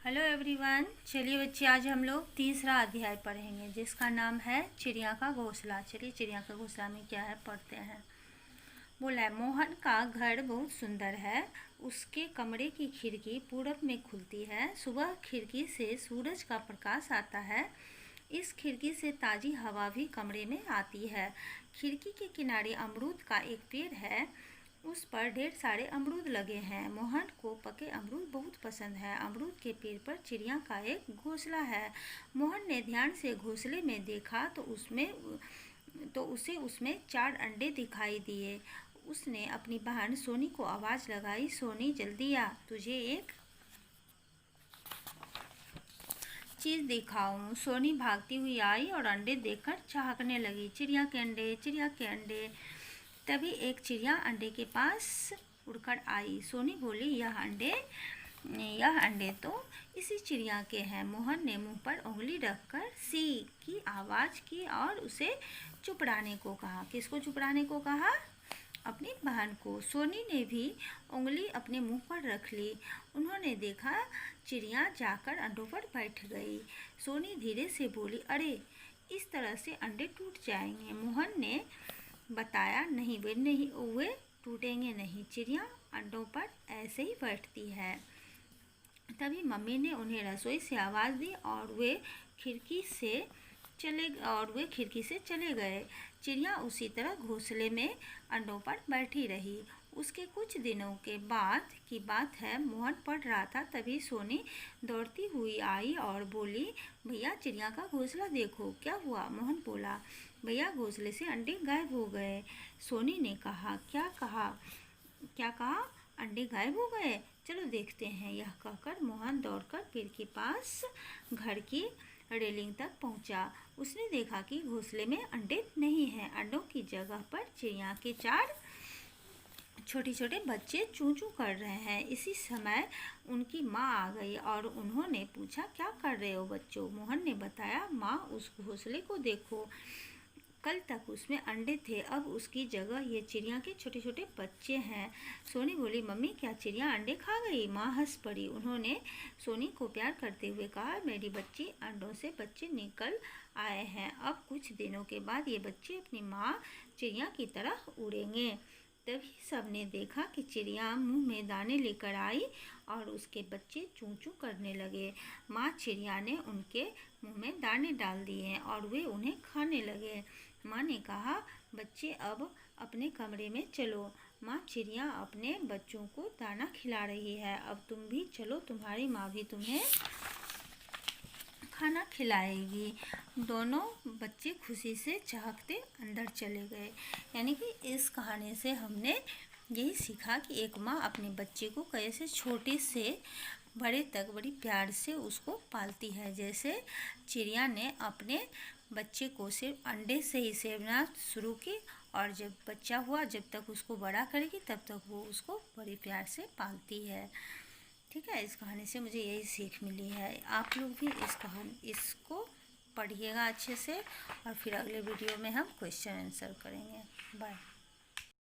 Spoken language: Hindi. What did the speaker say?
Hello everyone. चलिए बच्चे, आज हम लोग तीसरा अध्याय पढ़ेंगे जिसका नाम है चिड़िया का घोंसला। चलिए चिड़िया का घोंसला में क्या है पढ़ते हैं। बोला है, मोहन का घर बहुत सुंदर है। उसके कमरे की खिड़की पूरब में खुलती है। सुबह खिड़की से सूरज का प्रकाश आता है। इस खिड़की से ताज़ी हवा भी कमरे में आती है। खिड़की के किनारे अमरूद का एक पेड़ है। उस पर ढेर सारे अमरूद लगे हैं। मोहन को पके अमरूद बहुत पसंद है। अमरूद के पेड़ पर चिड़िया का एक घोंसला है। मोहन ने ध्यान से घोंसले में देखा तो उसे उसमें 4 अंडे दिखाई दिए। उसने अपनी बहन सोनी को आवाज़ लगाई, सोनी जल्दी आ, तुझे एक चीज़ दिखाऊं। सोनी भागती हुई आई और अंडे देखकर चहकने लगी। चिड़िया के अंडे, चिड़िया के अंडे। तभी एक चिड़िया अंडे के पास उड़कर आई। सोनी बोली, यह अंडे तो इसी चिड़िया के हैं। मोहन ने मुंह पर उंगली रखकर सी की आवाज़ की और उसे चुप रहने को कहा। किसको चुप रहने को कहा? अपनी बहन को। सोनी ने भी उंगली अपने मुंह पर रख ली। उन्होंने देखा चिड़िया जाकर अंडों पर बैठ गई। सोनी धीरे से बोली, अरे इस तरह से अंडे टूट जाएंगे। मोहन ने बताया, नहीं वे टूटेंगे नहीं, चिड़िया अंडों पर ऐसे ही बैठती है। तभी मम्मी ने उन्हें रसोई से आवाज़ दी और वे खिड़की से चले गए। चिड़िया उसी तरह घोंसले में अंडों पर बैठी रही। उसके कुछ दिनों के बाद की बात है। मोहन पढ़ रहा था, तभी सोनी दौड़ती हुई आई और बोली, भैया चिड़िया का घोंसला देखो। क्या हुआ? मोहन बोला, भैया घोंसले से अंडे गायब हो गए। सोनी ने कहा, क्या कहा? अंडे गायब हो गए? चलो देखते हैं। यह कहकर मोहन दौड़कर पेड़ के पास घर की रेलिंग तक पहुंचा। उसने देखा कि घोंसले में अंडे नहीं हैं। अंडों की जगह पर चिड़िया के 4 छोटे छोटे बच्चे चूं चूं कर रहे हैं। इसी समय उनकी माँ आ गई और उन्होंने पूछा, क्या कर रहे हो बच्चों? मोहन ने बताया, माँ उस घोंसले को देखो, कल तक उसमें अंडे थे, अब उसकी जगह ये चिड़िया के छोटे छोटे बच्चे हैं। सोनी बोली, मम्मी क्या चिड़िया अंडे खा गई? माँ हंस पड़ी। उन्होंने सोनी को प्यार करते हुए कहा, मेरी बच्ची, अंडों से बच्चे निकल आए हैं। अब कुछ दिनों के बाद ये बच्चे अपनी माँ चिड़िया की तरह उड़ेंगे। तभी सबने देखा कि चिड़िया मुंह में दाने लेकर आई और उसके बच्चे चूं चूं करने लगे। माँ चिड़िया ने उनके मुंह में दाने डाल दिए और वे उन्हें खाने लगे। माँ ने कहा, बच्चे अब अपने कमरे में चलो। माँ चिड़िया अपने बच्चों को दाना खिला रही है। अब तुम भी चलो, तुम्हारी माँ भी तुम्हें खाना खिलाएगी। दोनों बच्चे खुशी से चहकते अंदर चले गए। यानी कि इस कहानी से हमने यही सीखा कि एक माँ अपने बच्चे को कैसे छोटे से बड़े तक बड़ी प्यार से उसको पालती है। जैसे चिड़िया ने अपने बच्चे को सिर्फ अंडे से ही सेवना शुरू की और जब बच्चा हुआ, जब तक उसको बड़ा करेगी तब तक वो उसको बड़े प्यार से पालती है। ठीक है, इस कहानी से मुझे यही सीख मिली है। आप लोग भी इसको पढ़िएगा अच्छे से और फिर अगले वीडियो में हम क्वेश्चन आंसर करेंगे। बाय।